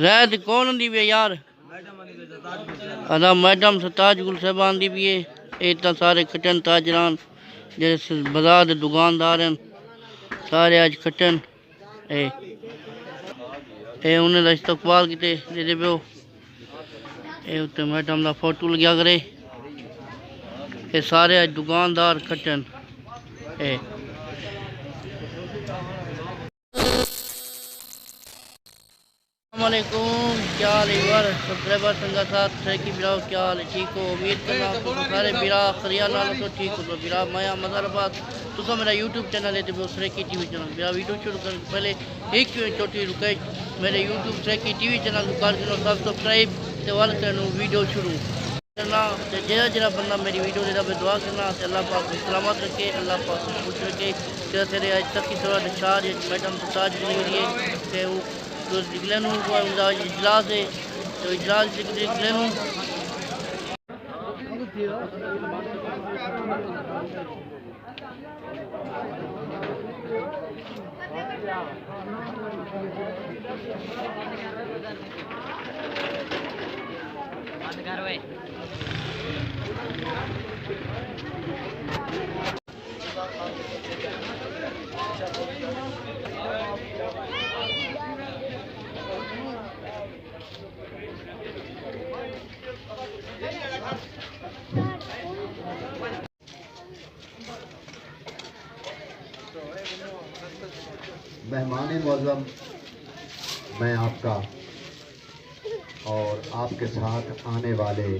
زید کون دی بھی یار ادا میڈم ستاج گل صاحبان دی بھی ہے ایتا سارے کھٹن تاجران جیسے بازار دے دکاندار ہیں سارے آج کھٹن اے انہیں دا استقبال کیتے دے دے بیو اے اتے میڈم دا فوٹو لگیا کرے اے سارے آج دکاندار کھٹن اے السلام علیکم، کیا حال ہے یار سبسکرائبر سنگا ساتھ سیکی براؤ کیا حال ہے ٹھیک ہو؟ امید کرنا آپ سارے برا خریال نالوں تو ٹھیک ہو تو برا مایا مزار آباد تو میرا یوٹیوب چینل ہے تو سریکی ٹی وی چینل میرا ویڈیو شروع کرنے سے پہلے ایک چھوٹی رکے میرے YouTube Saraiki T V channel کو کر کرو سبسکرائب تے وال کرنو ویڈیو شروع کرنا تے جڑا بندہ میری ویڈیو دے رہے دعا کرنا تے اللہ پاک کو سلامت رکھے اللہ پاک کو خوش رکھے تے تیرے اج تک کی طرح شاد میڈم تاج لیے تے تو نکلن کو اجلاس ہے تو اجلاس نکلن مہمان معظم میں آپ کا اور آپ کے ساتھ آنے والے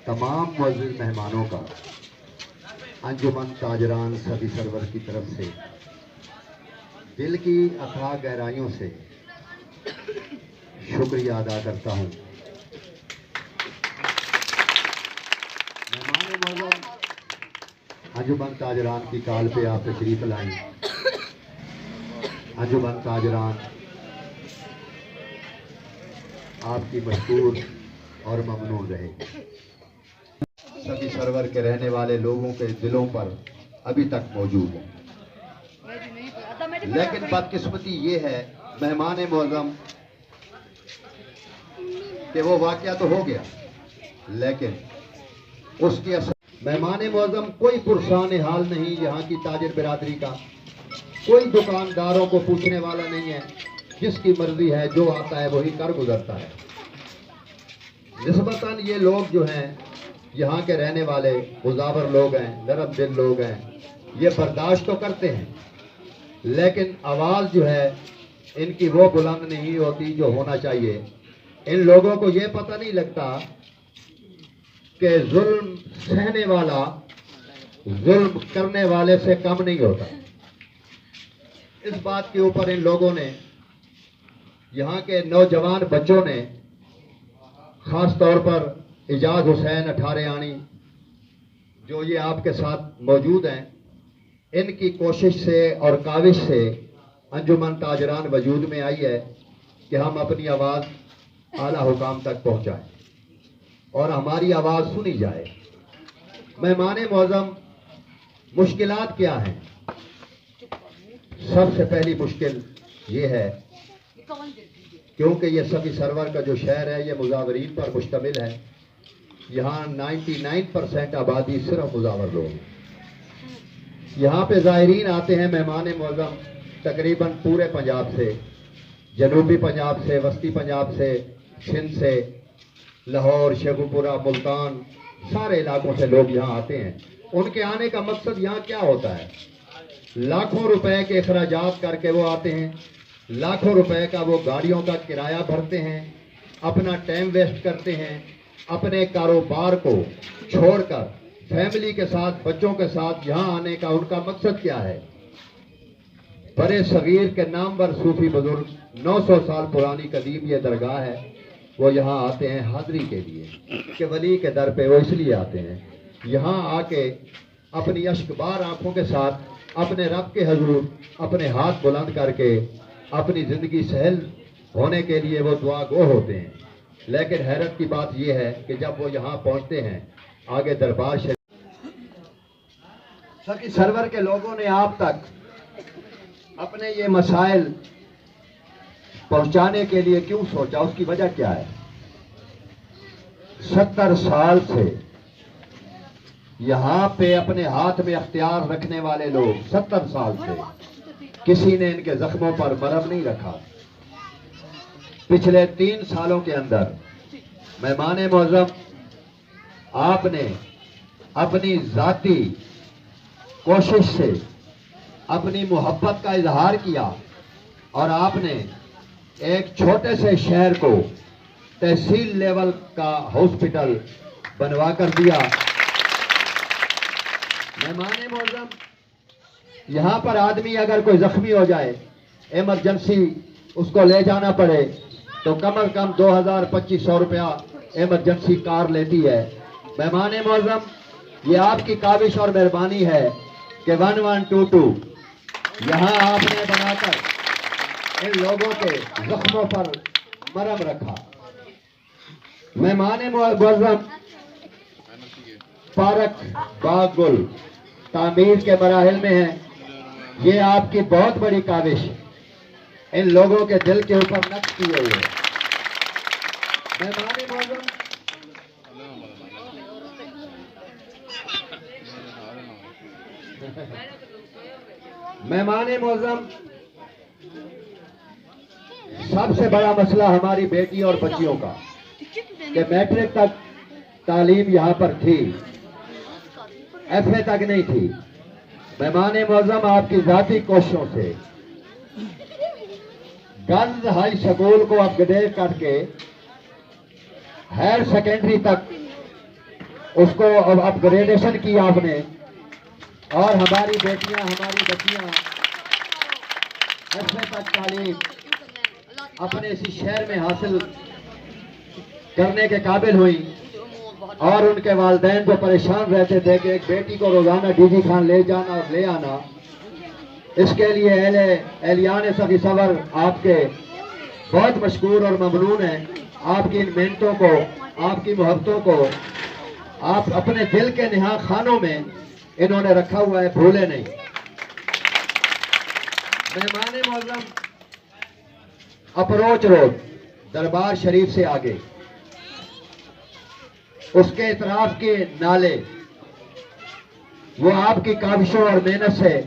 تمام معزز مہمانوں کا انجمن تاجران سبھی سرور کی طرف سے دل کی اتھاہ گہرائیوں سے شکریہ ادا کرتا ہوں۔ مہمان معظم انجمن تاجران کی کال پہ آپ تشریف لائیں۔ انجمن تاجران آپ کی مشکور اور ممنون رہے۔ سبھی سرور کے رہنے والے لوگوں کے دلوں پر ابھی تک موجود ہے، لیکن بدقسمتی یہ ہے مہمان معظم کہ وہ واقعہ تو ہو گیا لیکن اس کے اثر مہمان معظم کوئی پرسان حال نہیں یہاں کی تاجر برادری کا، کوئی دکانداروں کو پوچھنے والا نہیں ہے، جس کی مرضی ہے جو آتا ہے وہی کر گزرتا ہے۔ نسبتاً یہ لوگ جو ہیں یہاں کے رہنے والے مزاور لوگ ہیں، نرم دل لوگ ہیں، یہ برداشت تو کرتے ہیں لیکن آواز جو ہے ان کی وہ بلند نہیں ہوتی جو ہونا چاہیے۔ ان لوگوں کو یہ پتہ نہیں لگتا کہ ظلم سہنے والا ظلم کرنے والے سے کم نہیں ہوتا۔ اس بات کے اوپر ان لوگوں نے، یہاں کے نوجوان بچوں نے، خاص طور پر اعجاز حسین اٹھارے جو یہ آپ کے ساتھ موجود ہیں، ان کی کوشش سے اور کاوش سے انجمن تاجران وجود میں آئی ہے کہ ہم اپنی آواز اعلیٰ حکام تک پہنچائیں اور ہماری آواز سنی جائے۔ مہمان معظم مشکلات کیا ہیں؟ سب سے پہلی مشکل یہ ہے کیونکہ یہ سبھی سرور کا جو شہر ہے یہ مزاورین پر مشتمل ہے، یہاں 99% آبادی صرف مزاور لوگ ہیں۔ یہاں پہ زائرین آتے ہیں مہمان معظم تقریباً پورے پنجاب سے، جنوبی پنجاب سے، وسطی پنجاب سے، سندھ سے، لاہور، شیخوپورہ، ملتان، سارے علاقوں سے لوگ یہاں آتے ہیں۔ ان کے آنے کا مقصد یہاں کیا ہوتا ہے؟ لاکھوں روپے کے اخراجات کر کے وہ آتے ہیں، لاکھوں روپے کا وہ گاڑیوں کا کرایہ بھرتے ہیں، اپنا ٹائم ویسٹ کرتے ہیں، اپنے کاروبار کو چھوڑ کر فیملی کے ساتھ، بچوں کے ساتھ یہاں آنے کا ان کا مقصد کیا ہے؟ بڑے صغیر کے نامور صوفی بزرگ 900 سال پرانی قدیم یہ درگاہ ہے، وہ یہاں آتے ہیں حاضری کے لیے کہ ولی کے در پہ وہ اس لیے آتے ہیں یہاں آ کے اپنی اشکبار آنکھوں کے ساتھ اپنے رب کے حضور اپنے ہاتھ بلند کر کے اپنی زندگی سہل ہونے کے لیے وہ دعا گو ہوتے ہیں۔ لیکن حیرت کی بات یہ ہے کہ جب وہ یہاں پہنچتے ہیں آگے دربار شریف سرور کے لوگوں نے آپ تک اپنے یہ مسائل پہنچانے کے لیے کیوں سوچا؟ اس کی وجہ کیا ہے؟ 70 سال سے یہاں پہ اپنے ہاتھ میں اختیار رکھنے والے لوگ 70 سال سے کسی نے ان کے زخموں پر مرہم نہیں رکھا. پچھلے 3 سالوں کے اندر مہمان معظم آپ نے اپنی ذاتی کوشش سے اپنی محبت کا اظہار کیا اور آپ نے ایک چھوٹے سے شہر کو تحصیل لیول کا ہاسپٹل بنوا کر دیا. مہمان معظم یہاں پر آدمی اگر کوئی زخمی ہو جائے، ایمرجنسی اس کو لے جانا پڑے تو کم از کم 2,000-2,500 روپیہ ایمرجنسی کار لیتی ہے. مہمان معظم یہ آپ کی کاوش اور مہربانی ہے کہ 1122 یہاں آپ نے بنا کر ان لوگوں کے زخموں پر مرہم رکھا. مہمان معظم پارک باغ گل تعمیر کے مراحل میں ہیں. یہ آپ کی بہت بڑی کاوش ان لوگوں کے دل کے اوپر نقش کی ہوئی ہے. مہمان معظم سب سے بڑا مسئلہ ہماری بیٹی اور بچیوں کا کہ میٹرک تک تعلیم یہاں پر تھی، ایف اے تک نہیں تھی. مہمان معظم آپ کی ذاتی کوششوں سے گرلز ہائی سکول کو اپ گریڈ کر کے ہائر سیکنڈری تک اس کو اپ گریڈیشن کی آپ نے، اور ہماری بیٹیاں ہماری بچیاں ایف اے تک تعلیم اپنے اسی شہر میں حاصل کرنے کے قابل ہوئی. اور ان کے والدین جو پریشان رہتے تھے کہ ایک بیٹی کو روزانہ ڈی جی خان لے جانا اور لے آنا، اس کے لیے اہلیان سخی سور آپ کے بہت مشکور اور ممنون ہیں. آپ کی ان محنتوں کو، آپ کی محبتوں کو آپ اپنے دل کے نہا خانوں میں انہوں نے رکھا ہوا ہے، بھولے نہیں. مہمان معظم اپروچ روڈ دربار شریف سے آگے اس کے اطراف کے نالے وہ آپ کی کاوشوں اور محنت سے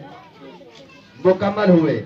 مکمل ہوئے.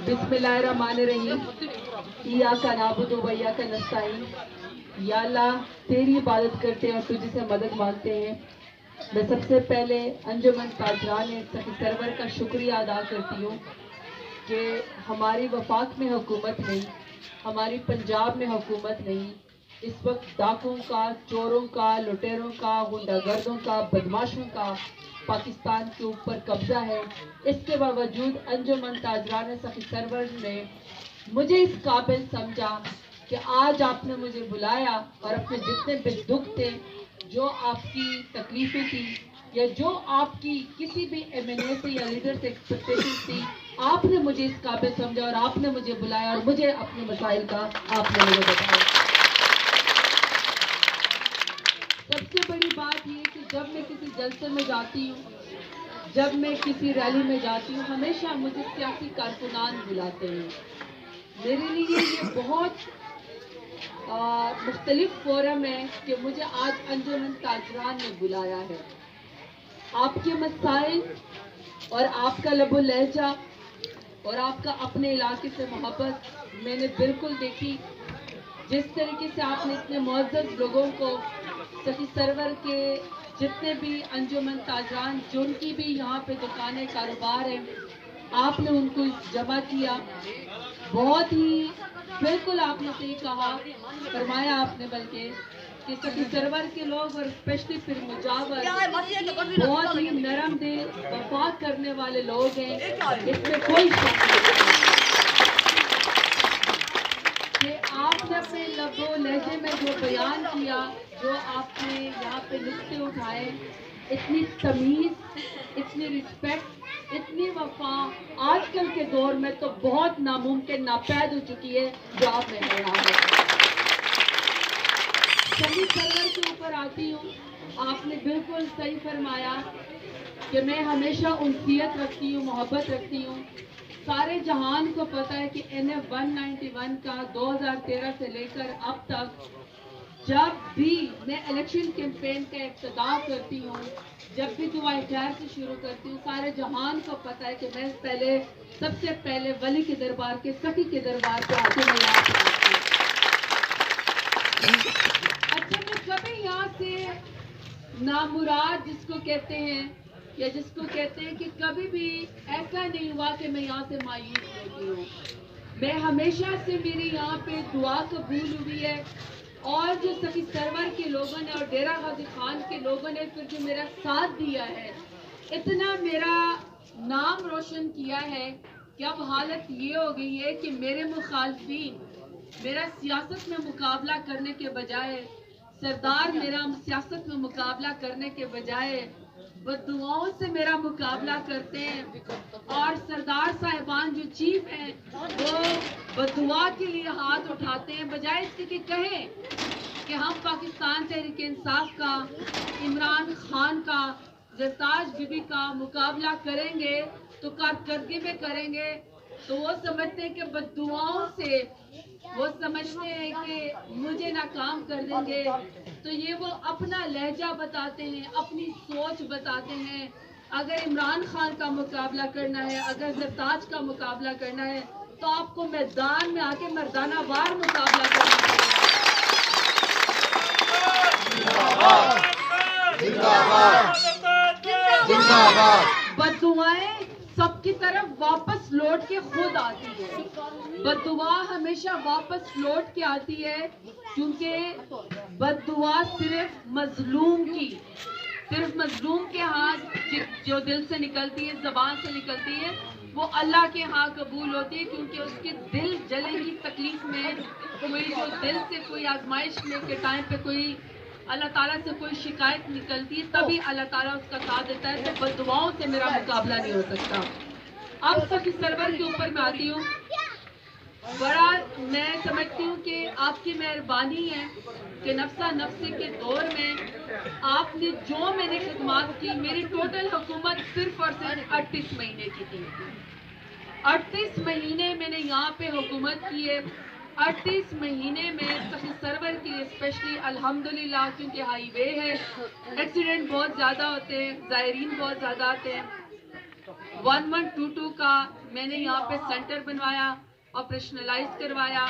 بسم اللہ الرحمن الرحیم. ایاک نعبد و ایاک نستعین. یا اللہ تیری عبادت کرتے ہیں اور تجھ سے مدد مانگتے ہیں. میں سب سے پہلے انجمن تاجران سخی سرور کا شکریہ ادا کرتی ہوں کہ ہماری وفاق میں حکومت نہیں، ہماری پنجاب میں حکومت نہیں. اس وقت ڈاکوں کا، چوروں کا، لٹیروں کا، غنڈہ گردوں کا، بدماشوں کا پاکستان کے اوپر قبضہ ہے. اس کے باوجود انجمن تاجران سخی سرور نے مجھے اس قابل سمجھا کہ آج آپ نے مجھے بلایا اور اپنے جتنے بھی دکھ تھے، جو آپ کی تکلیفیں تھی یا جو آپ کی کسی بھی ایم این اے سے یا لیڈر سے ایکسپیکٹیشن تھی، آپ نے مجھے اس قابل سمجھا اور آپ نے مجھے بلایا اور مجھے اپنے مسائل کا آپ نے مجھے بتایا. سب سے بڑی بات یہ کہ جب میں کسی جلسے میں جاتی ہوں، جب میں کسی ریلی میں جاتی ہوں، ہمیشہ مجھے سیاسی کارکنان بلاتے ہیں. میرے لیے یہ بہت مختلف فورم ہے کہ مجھے آج انجمن تاجران نے بلایا ہے. آپ کے مسائل اور آپ کا لب و لہجہ اور آپ کا اپنے علاقے سے محبت میں نے بالکل دیکھی. जिस तरीके से आपने इतने मुअज़्ज़ज़ लोगों को सखी सरवर के जितने भी अंजुमन ताजरान जिनकी भी यहाँ पे दुकानें कारोबार हैं, आपने उनको जमा किया। बहुत ही बिल्कुल आपने सही कहा, फरमाया आपने बल्कि कि सखी सरवर के लोग और स्पेशली फिर मुजावर बहुत ही नरम दिल वफा करने वाले लोग हैं, इसमें कोई शक नहीं कि आपने अपने लफ्ज़ो लहजे में जो बयान किया, जो आपने यहाँ पे नुक्ते उठाए, इतनी तमीज़, इतनी रिस्पेक्ट, इतनी वफा आजकल के दौर में तो बहुत नामुमकिन नापैद हो चुकी है जो आपने कहा है। सभी सरवर के ऊपर आती हूँ, आपने बिल्कुल सही फरमाया कि मैं हमेशा उनसियत रखती हूँ, मोहब्बत रखती हूँ। सारे जहान को पता है कि NF 191 का 2013 से लेकर अब तक जब भी मैं इलेक्शन कैंपेन का इब्तिदा करती हूँ, जब भी दुआए खैर से शुरू करती हूँ, सारे जहान को पता है कि मैं सबसे पहले वली के दरबार के सखी के दरबार पे आके मैं याद करती हूँ। अच्छा, मैं कभी यहाँ से नामुराद जिसको कहते हैं या जिसको कहते हैं कि कभी भी ऐसा नहीं हुआ कि मैं यहाँ से मायूस होती हूँ। मैं हमेशा से मेरी यहाँ पे दुआ कबूल हुई है, और जो सखी सरवर के लोगों ने और डेरा गाजी खान के लोगों ने फिर जो मेरा साथ दिया है, इतना मेरा नाम रोशन किया है कि अब हालत ये हो गई है कि मेरे मुखालफीन मेरा सियासत में मुकाबला करने के बजाय, सरदार मेरा सियासत में मुकाबला करने के बजाय बद्दुआओं से मेरा मुकाबला करते हैं, और सरदार साहिबान जो चीफ हैं वो बद्दुआ के लिए हाथ उठाते हैं, बजाय इसके कि कहें कि हम पाकिस्तान तहरीक इंसाफ का, इमरान खान का, ज़रताज बीबी का मुकाबला करेंगे तो कारकर्दगी में करेंगे, तो वो समझते हैं कि बद्दुआओं से वो समझते हैं कि मुझे नाकाम कर देंगे। तो ये वो अपना लहजा बताते हैं, अपनी सोच बताते हैं। अगर इमरान खान का मुकाबला करना है, अगर ज़रताज का मुकाबला करना है, तो आपको मैदान में आके मर्दाना वार मुकाबला करना है। बद्दुआएं सबकी तरफ वापस लौट के खुद आती है। बद्दुआ हमेशा वापस लौट के आती है, क्योंकि बद्दुआ सिर्फ मजलूम के हाथ जो दिल से निकलती है, ज़बान से निकलती है, वो अल्लाह के यहाँ कबूल होती है, क्योंकि उसके दिल जले की तकलीफ में कोई जो दिल से कोई आजमाइश में के टाइम पे कोई अल्लाह ताला से कोई शिकायत निकलती है, तभी अल्लाह ताला उसका साथ देता है। तो बद्दुआओं से मेरा मुकाबला नहीं हो सकता। अब सखी सरवर के ऊपर मैं आती हूँ। बड़ा मैं समझती हूँ कि आपकी मेहरबानी है कि नफ्सा नफ्सी के दौर में आपने जो मैंने खिदमत की, मेरी टोटल हुकूमत सिर्फ और सिर्फ 38 महीने की थी। 38 महीने मैंने यहाँ पे हुकूमत की है। 38 महीने में सखी सरवर के लिए स्पेशली अल्हम्दुलिल्लाह, क्योंकि हाईवे है, एक्सीडेंट बहुत ज़्यादा होते हैं, ज़ायरीन बहुत ज़्यादा आते हैं। 1122 का मैंने यहाँ पे सेंटर बनवाया, ऑपरेशनलाइज करवाया,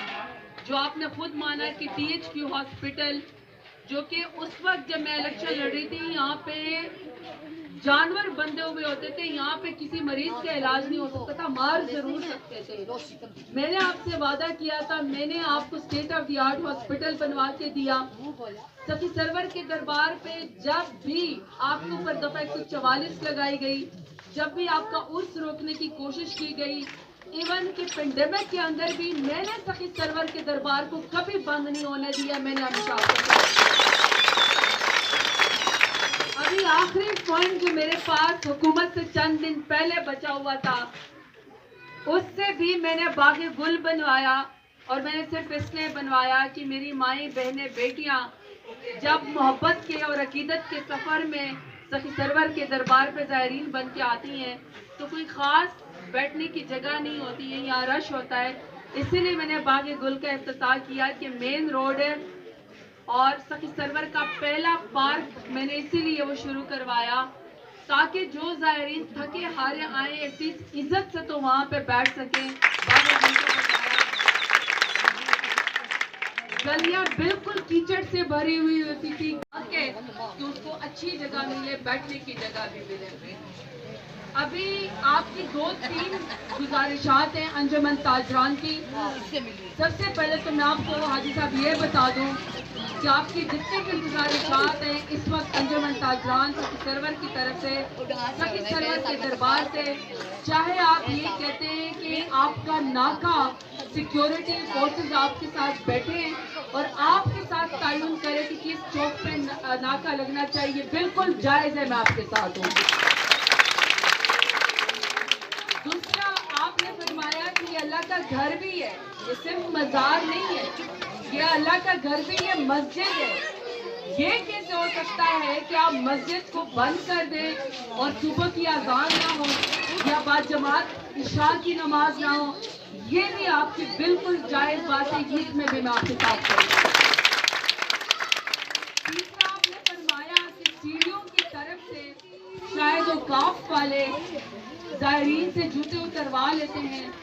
जो आपने खुद माना कि THQ हॉस्पिटल, जो कि उस वक्त जब मैं इलेक्शन लड़ रही थी, यहाँ पे जानवर बंधे हुए होते थे, यहाँ पे किसी मरीज का इलाज नहीं हो सकता था, मार जरूर सकते थे। मैंने आपसे वादा किया था, मैंने आपको state of the art hospital बनवा के दिया। सखी सरवर के दरबार पे जब भी आपके ऊपर दफा 144 लगाई गई, जब भी आपका उर्स रोकने की कोशिश की गई, इवन कि पेंडेमिक के अंदर भी मैंने सखी सरवर के दरबार को कभी बंद नहीं होने दिया। मैंने हमेशा अभी आखिरी पॉइंट जो मेरे पास हुकूमत से चंद दिन पहले बचा हुआ था, उससे भी मैंने बाग़े गुल बनवाया, और मैंने सिर्फ इसलिए बनवाया कि मेरी माएँ बहनें बेटियां जब मोहब्बत के और अकीदत के सफ़र में सखी सरवर के दरबार पे ज़ायरीन बन के आती हैं, तो कोई ख़ास बैठने की जगह नहीं होती है, यहाँ रश होता है। इसीलिए मैंने बाग़े गुल का इफ्तिताह किया कि मेन रोड है, और सखी सरवर का पहला पार्क मैंने इसीलिए वो शुरू करवाया, ताकि जो ज़ायरीन थके हारे आए एटलीस्ट इज्जत से तो वहाँ पे बैठ सकें। गलियां बिल्कुल कीचड़ से भरी हुई होती थी कि उसको अच्छी जगह मिले, बैठने की जगह भी मिले। अभी आपकी 2-3 गुजारिशात हैं अंजुमन ताजरान की। सबसे पहले तो मैं आपको हाजी साहब ये बता दूं कि आपकी जितनी भी गुजारिशात हैं इस वक्त अंजुमन ताजरान सरवर की तरफ से, सरवर के दरबार से, चाहे आप ये कहते हैं कि आपका नाका सिक्योरिटी फोर्सेस आपके साथ बैठे हैं और आपके साथ तायुन करें कि किस चौक पे नाका लगना चाहिए, बिल्कुल जायज़ है, मैं आपके साथ हूँ। दूसरा, आपने फरमाया कि ये अल्लाह का घर भी है, ये सिर्फ मज़ार नहीं है, ये अल्लाह का घर भी है, मस्जिद है। ये कैसे हो सकता है कि आप मस्जिद को बंद कर दें और सुबह की अजान ना हो या बाद जमात इशा की नमाज ना हो? ये भी आपकी बिल्कुल जायज़ बात है, इसमें भी मैं आपके साथ करूँगा। तीसरा, आपने फरमाया कि सीढ़ियों की तरफ से शायद वो काफ वाले ज़ायरीन से जूते उतरवा लेते हैं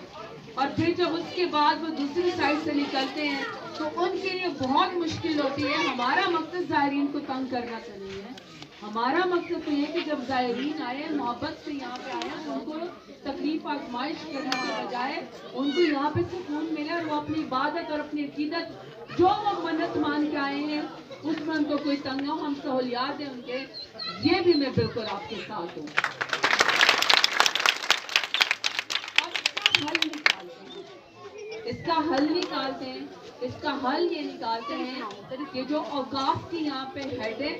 और फिर जब उसके बाद वो दूसरी साइड से निकलते हैं तो उनके लिए बहुत मुश्किल होती है। हमारा मकसद ज़ायरीन को तंग करना तो नहीं है, हमारा मकसद तो ये कि जब ज़ायरीन आए, मोहब्बत से यहाँ पे आए, उनको तकलीफ आजमाइश करने के बजाय उनको यहाँ पे सुकून मिले और वो अपनी इबादत और अपनी अकीदत जो वो मन्नत मान के आए हैं उसमें उनको कोई तंग हो, हम सहूलियात दें उनके। ये भी मैं बिल्कुल आपके साथ हूँ। इसका हल निकालते हैं, इसका हल ये निकालते हैं कि जो औकाफ की यहाँ पे हेड है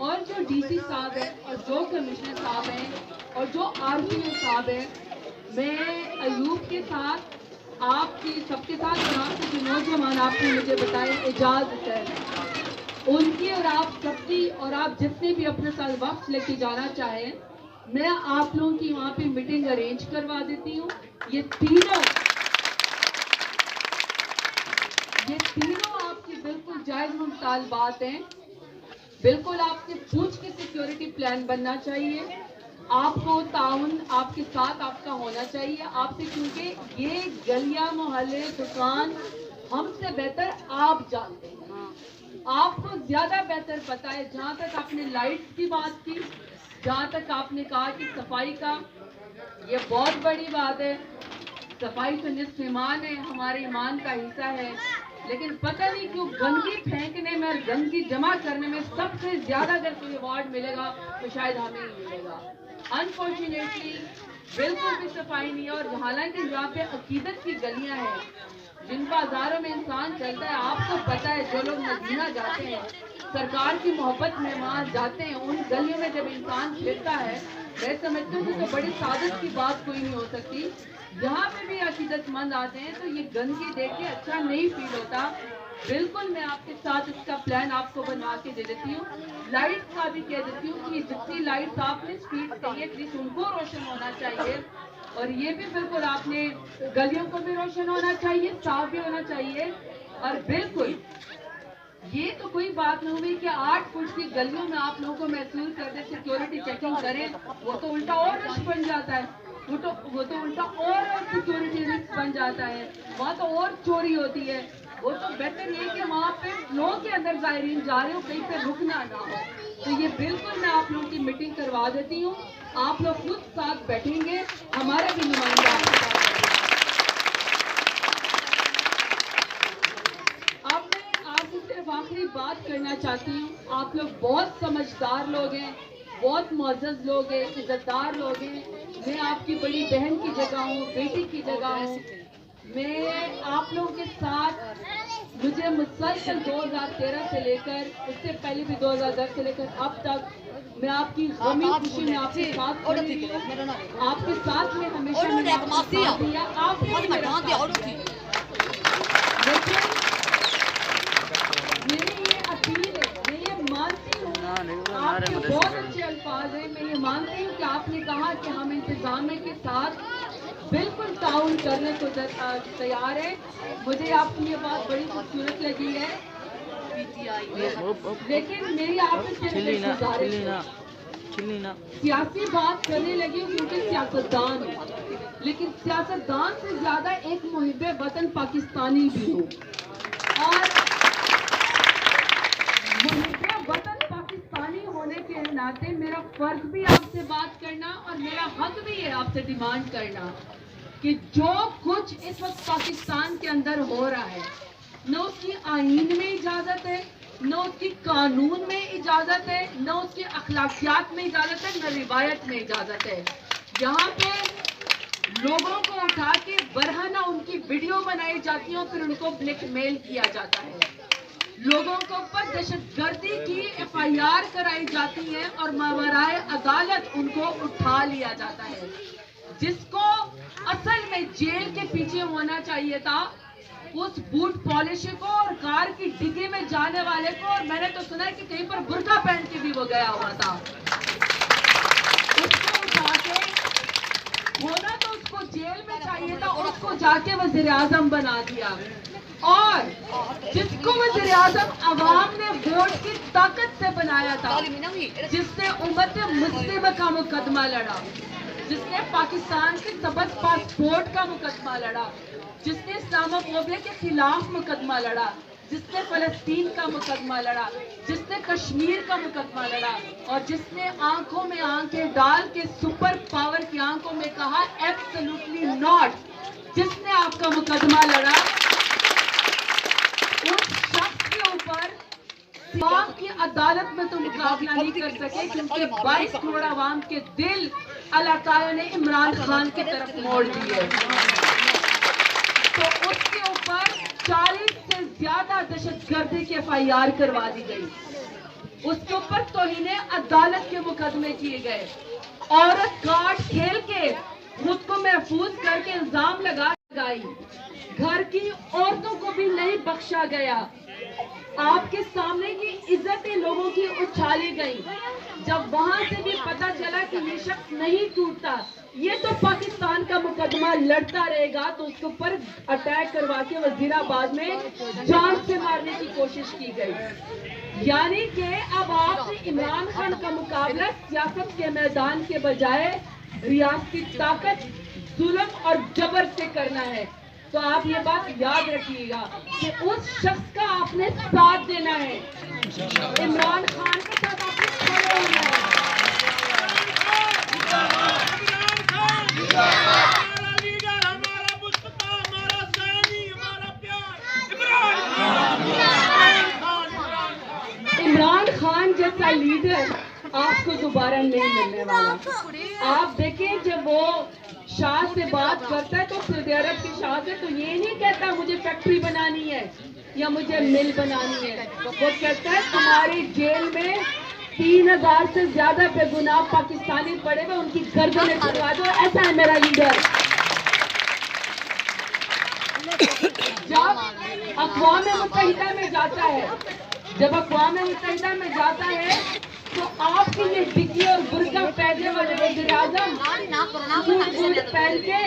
और जो डीसी साहब है और जो कमिश्नर साहब हैं और जो आरटीओ साहब है, मैं अयूब के साथ, आपकी सबके साथ यहाँ से जो नौजवान आपने मुझे बताए इजाज़त है, उनकी और आप सबकी और आप जितने भी अपने साथ वक्त लेके जाना चाहें, मैं आप लोगों की वहाँ पे मीटिंग अरेंज करवा देती हूँ। ये तीनों आपकी बिल्कुल जायज़ मुतालबात हैं। बिल्कुल आपसे पूछ के सिक्योरिटी प्लान बनना चाहिए, आपको ताउन आपके साथ आपका होना चाहिए आपसे, क्योंकि ये गलियां, मोहल्ले, दुकान हमसे बेहतर आप जानते हैं, आपको ज़्यादा बेहतर पता है। जहाँ तक आपने लाइट्स की बात की, जहाँ तक आपने कहा कि सफाई का, ये बहुत बड़ी बात है। सफाई तो निस्फ़ ईमान है, हमारे ईमान का हिस्सा है, लेकिन पता नहीं क्यों गंदगी फेंकने में और गंदगी जमा करने में सबसे ज़्यादा अगर कोई अवार्ड मिलेगा तो शायद हमें ही मिलेगा। अनफॉर्चुनेटली बिल्कुल भी सफाई नहीं है। और हालांकि जहाँ पे अकीदत की गलियाँ हैं, जिन बाज़ारों में इंसान चलता है, आपको पता है जो लोग मदीना जाते हैं, सरकार की मोहब्बत में वहाँ जाते हैं, उन गलियों में जब इंसान फिरता है, मैं समझती हूँ कि तो बड़ी सादत की बात कोई नहीं हो सकती। जहाँ पे भी अकीदतमंद आते हैं तो ये गंदगी देख के अच्छा नहीं फील होता। बिल्कुल मैं आपके साथ इसका प्लान आपको बनवा के दे देती हूँ। लाइट्स का भी कह देती हूँ कि जितनी लाइट्स आपने स्ट्रीट चाहिए प्लीज उनको रोशन होना चाहिए, और ये भी बिल्कुल आपने गलियों को भी रोशन होना चाहिए, साफ भी होना चाहिए। और बिल्कुल ये तो कोई बात नहीं हुई कि 8 फुट की गलियों में आप लोगों को महसूस कर दे सिक्योरिटी चेकिंग करें, वो तो उल्टा और रश बन जाता है, वो तो उल्टा और सिक्योरिटी रिस्क बन जाता है, वहाँ तो और चोरी होती है। वो तो बेहतर ये कि वहाँ पे फ्लो के अंदर ज़ायरीन जा रहे हो, कहीं पे रुकना ना हो। तो ये बिल्कुल मैं आप लोगों की मीटिंग करवा देती हूँ, आप लोग खुद साथ बैठेंगे, हमारे भी नुमाइंदा आपके साथ बैठेंगे। अब मैं आपसे सिर्फ आखिरी बात करना चाहती हूँ, आप लोग बहुत समझदार लोग हैं, बहुत मुअज़्ज़ज़ लोग हैं, इज़्ज़तदार लोग हैं। मैं आपकी बड़ी बहन की जगह हूँ, बेटी की जगह हूँ। मैं आप लोगों के साथ, मुझे मुसलसल 2013 से लेकर, उससे पहले भी 2010 से लेकर अब तक, मैं आपकी गमी खुशी में आपके साथ खड़ी हूँ, आपके साथ में हमेशा मैंने आपका साथ दिया, आपने भी मेरा साथ दिया। लेकिन मेरी ये अपील है, मैं ये मानती हूँ, आपके बहुत अच्छे अल्फाज हैं, मैं ये मानती हूँ कि आपने कहा कि हम इंतजामिया के साथ बिल्कुल ताउन करने को तैयार है। मुझे आपकी ये बात बड़ी खूबसूरत लगी है, लेकिन मेरी आपसे सिर्फ गुजारिश है, सियासी बात करने लगी हूँ क्योंकि सियासतदान है, लेकिन सियासतदान से ज्यादा एक मुहिब्बे वतन पाकिस्तानी भी हूँ। और فرض بھی آپ سے بات کرنا اور میرا حق بھی ہے آپ سے ڈیمانڈ کرنا کہ جو کچھ اس وقت پاکستان کے اندر ہو رہا ہے نہ اس کی آئین میں اجازت ہے، نہ اس کی قانون میں اجازت ہے، نہ اس کی اخلاقیات میں اجازت ہے، نہ روایت میں اجازت ہے. یہاں پہ لوگوں کو اٹھا کے برہنہ ان کی ویڈیو بنائی جاتی ہے اور پھر ان کو بلیک میل کیا جاتا ہے. لوگوں کے اوپر دہشت گردی کی FIR کرائی جاتی ہے اور ماورائے عدالت ان کو اٹھا لیا جاتا ہے. جس کو اصل میں جیل کے پیچھے ہونا چاہیے تھا اس بوٹ پالش کو اور کار کی ڈگی میں جانے والے کو، اور میں نے تو سنا ہے کہ کہیں پر برقع پہن کے بھی وہ گیا ہوا تھا. اس کو اٹھا کے ہونا تو اس کو جیل میں چاہیے تھا اور اس کو جا کے وزیر اعظم بنا دیا. اور جس کو وزیر اعظم عوام نے ووٹ کی طاقت سے بنایا تھا، جس نے امت مسلمہ کا مقدمہ لڑا، جس نے پاکستان کے سبز پاسپورٹ کا مقدمہ لڑا، جس نے اسلام فوبیا کے خلاف مقدمہ لڑا، جس نے فلسطین کا مقدمہ لڑا، جس نے کشمیر کا مقدمہ لڑا، اور جس نے آنکھوں میں آنکھیں ڈال کے سپر پاور کی آنکھوں میں کہا ایبسولوٹلی ناٹ، جس نے آپ کا مقدمہ لڑا، اس شخص کے اوپر عوام کی عدالت میں تو مقابلہ نہیں کر سکے کیونکہ 22 کروڑ عوام کے دل اللہ تعالیٰ نے عمران خان کی طرف موڑ دیے. تو اس کے اوپر 40 سے زیادہ دہشت گردی کے FIR کروا دی گئی. اس کے اوپر توہین عدالت کے مقدمے کیے گئے. عورت کارڈ کھیل کے خود کو محفوظ کر کے الزام لگائی. گھر کی عورتوں کو بھی نہیں بخشا گیا. آپ کے سامنے کی عزتیں لوگوں کی اچھالی گئی. جب وہاں سے بھی پتا چلا کہ یہ شخص نہیں ٹوٹتا، یہ تو پاکستان کا مقدمہ لڑتا رہے گا، تو اس کے اوپر اٹیک کروا کے وزیر آباد میں جان سے مارنے کی کوشش کی گئی. یعنی کہ اب آپ نے عمران خان کا مقابلہ سیاست کے میدان کے بجائے ریاستی طاقت، ظلم اور جبر سے کرنا ہے. تو آپ یہ بات یاد رکھیے گا کہ اس شخص کا آپ نے ساتھ دینا ہے، عمران خان کے ساتھ آپ نے کھڑے ہونا ہے. عمران خان جیسا لیڈر آپ کو دوبارہ نہیں ملنے والا. آپ دیکھیں جب وہ شاہ سے بات کرتا ہے تو سعودی عرب کی شاہ سے تو یہ نہیں کہتا مجھے فیکٹری بنانی ہے یا مجھے مل بنانی ہے. وہ کہتا ہے تمہاری جیل میں 3000 سے زیادہ بے گناہ پاکستانی پڑے ہوئے، ان کی گردنیں چھڑوا دو. ایسا ہے میرا لیڈر. جب اقوام متحدہ میں جاتا ہے، جب اقوام متحدہ میں جاتا ہے تو آپ کی یہ ڈگی اور برقع پہننے والے وزیر اعظم سوٹ پہن کے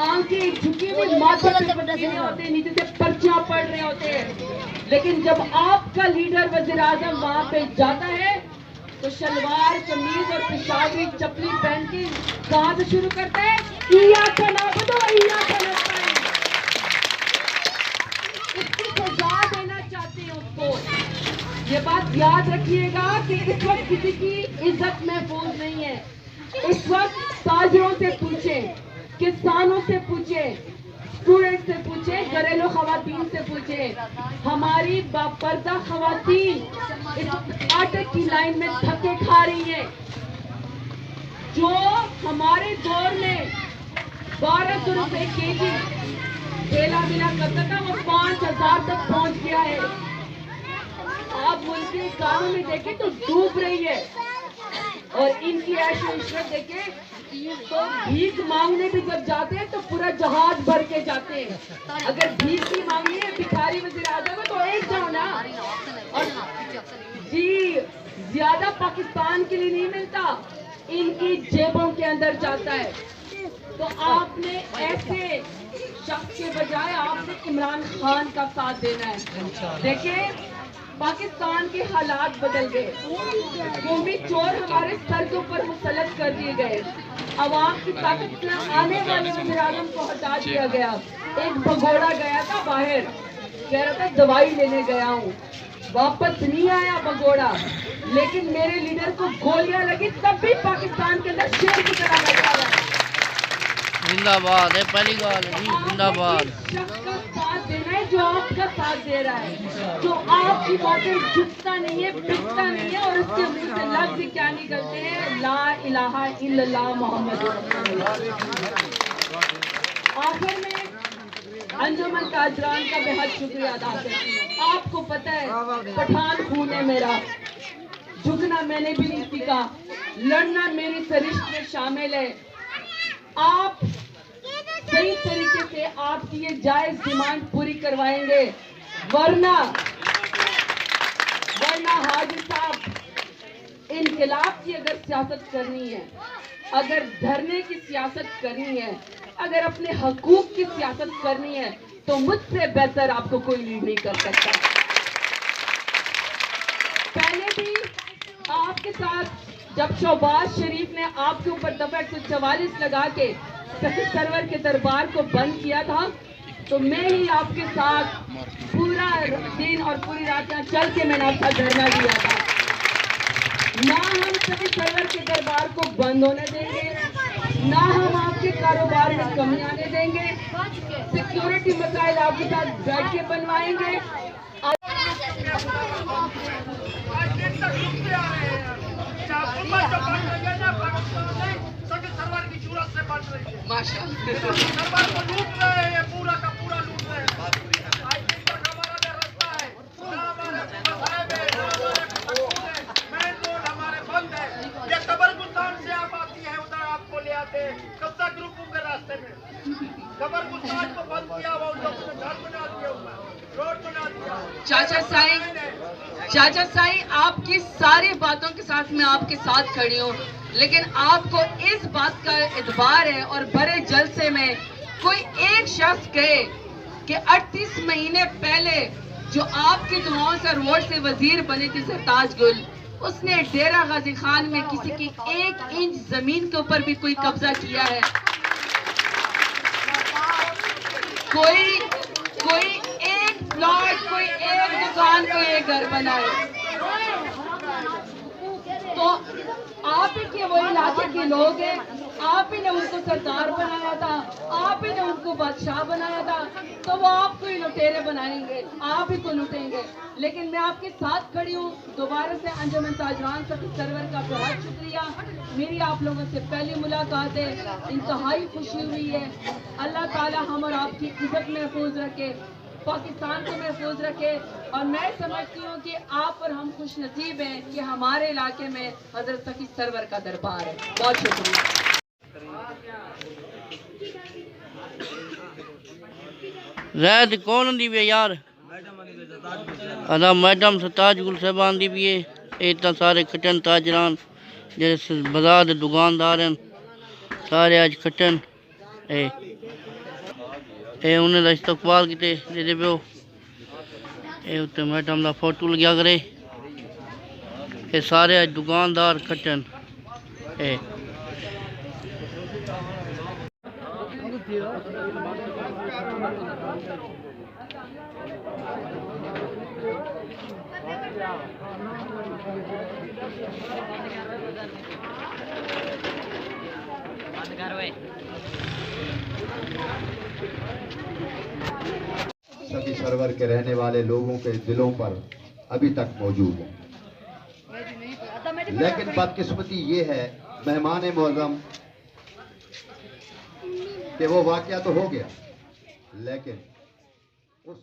آنکھیں جھکی ہوئی ماتھے پہ پٹکے ہوتے ہیں، نیچے سے پرچیاں پڑھ رہے ہوتے ہیں. لیکن جب آپ کا لیڈر وزیر اعظم وہاں پہ جاتا ہے تو شلوار قمیض اور پشاوری چپلی پہن کے کہاں سے شروع کرتا ہے؟ ایاک نعبد و ایاک نستعین. اس کی سزا دینا چاہتے ہیں اس کو. یہ بات یاد رکھیے گا کہ اس وقت کسی کی عزت محفوظ نہیں ہے. اس وقت تاجروں سے پوچھیں، کسانوں سے پوچھیں، اسٹوڈنٹ سے پوچھیں، گھریلو خواتین سے پوچھیں. ہماری باپردہ خواتین اس آٹے کی لائن میں دھکے کھا رہی ہیں. جو ہمارے دور میں 1200 روپے kg کیلا ملا کرتا تھا وہ 5000 تک پہنچ گیا ہے. آپ ملک کے کاموں میں دیکھیں تو ڈوب رہی ہے. اور ان کی عیش و عشرت دیکھیں تو بھیک مانگنے بھی جب جاتے ہیں تو پورا جہاز بھر کے جاتے ہیں. اگر بھیک ہی مانگنی ہے بھکاری وزیر اعظم ہے تو ایک جاؤ نا. اور جی زیادہ پاکستان کے لیے نہیں ملتا، ان کی جیبوں کے اندر جاتا ہے. تو آپ نے ایسے شخص کے بجائے آپ نے عمران خان کا ساتھ دینا ہے. دیکھیں پاکستان کے حالات بدل گئے. قومی چور ہمارے سر کے اوپر مسلط کر دیے گئے. عوام کی طاقت سے آنے والے وزیر اعظم کو ہٹا دیا گیا. ایک بھگوڑا گیا تھا باہر कह रहा था दवाई लेने गया हूँ, वापस नहीं आया भगोड़ा, लेकिन मेरे लीडर को गोलियां लगी तब भी पाकिस्तान के अंदर शेर की तरह लगा हुआ है। जिंदाबाद है पहली गाल जी, जिंदाबाद। शख्स का साथ देना है जो आपका साथ दे रहा है, जो आपकी बातें झुकता नहीं है, पिटता नहीं है, और उसके मुंह से लफ्ज क्या निकलते हैं, ला इलाहा इल्लल्लाह मोहम्मद रसूलुल्लाह। आखिर में अंजुमन ताजरान का बेहद शुक्रिया अदा करती हूँ। आपको पता है पठान खून है मेरा, झुकना मैंने भी नहीं सीखा, लड़ना मेरी सरिश्त में शामिल है। आप सही तरीके से आपकी ये जायज डिमांड पूरी करवाएंगे, वरना हाजी साहब, इनकलाब की अगर सियासत करनी है, अगर धरने की सियासत करनी है, अगर अपने हकूक की सियासत करनी है, तो मुझसे बेहतर आपको कोई लीड नहीं कर सकता। पहले भी आपके साथ जब शहबाज शरीफ ने आपके ऊपर दफा 144 लगा के सखी सरवर के दरबार को बंद किया था, तो मैं ही आपके साथ पूरा दिन और पूरी रात यहाँ चल के मैंने आपका धरना दिया था। ना हम सखी सरवर के दरबार को बंद होने देंगे, ना हम आपके कारोबार में कमी आने देंगे, सिक्योरिटी मसाइल आपके साथ बैठ के बनवाएंगे। सरवर को लूट रहे हैं, पूरा का पूरा लूट रहे हैं। हमारा जो रास्ता है, ना हमारे मेन रोड हमारे बंद है। ये कब्रस्तान से आप आती है, उधर आपको ले आते हैं कब्जा ग्रुपों के रास्ते में। कब्रस्तान को बंद किया हुआ, उन लोगों ने घर बना दिया हुआ, रोड बना दिया। चाचा साई, आपकी सारी बातों के साथ मैं आपके साथ खड़ी हूँ, लेकिन आपको इस बात का इतबार है और बड़े जलसे में कोई एक शख्स कहे कि 38 महीने पहले जो आपकी दुआओं से रोड से वजीर बने थे सरताज गुल, उसने डेरा गाजी खान में किसी की 1 इंच जमीन के ऊपर भी कोई कब्जा किया है? कोई एक प्लॉट, कोई एक दुकान, कोई एक घर बनाए, तो आप ही के वो इलाके के लोग हैं, आप ही ने उनको सरदार बनाया था, आप ही ने उनको बादशाह बनाया था, तो वो आपको ही लुटेरे बनाएंगे, आप ही को लुटेंगे। लेकिन मैं आपके साथ खड़ी हूँ। दोबारा से अंजुमन ताजरान सरवर का बहुत शुक्रिया। मेरी आप लोगों से पहली मुलाकात है, इंतहाई खुशी हुई है। अल्लाह ताला हम और आपकी इज्जत महफूज रखे, पाकिस्तान को महफूज रखे, और मैं समझती हूँ कि आप और हम खुश नसीब हैं कि हमारे इलाके में हजरत सखी सरवर का दरबार है। बहुत शुक्रिया। रैत कौन दी भी यार? अदा मैडम सरताज गुल साहबान दी भी है। इतना सारे खटन ताजरान जैसे बाजार के दुकानदार हैं, सारे अज खटन उन्हें इस्तकबाल किते दे पे उत्ते मैडम का फोटो लग्या करे। ये सारे अज दुकानदार खटन सभी सरवर के रहने वाले लोगों के दिलों पर अभी तक मौजूद है। लेकिन बदकिस्मती ये है मेहमान मुअज़्ज़म कि वो वाक़या तो हो गया, लेकिन उस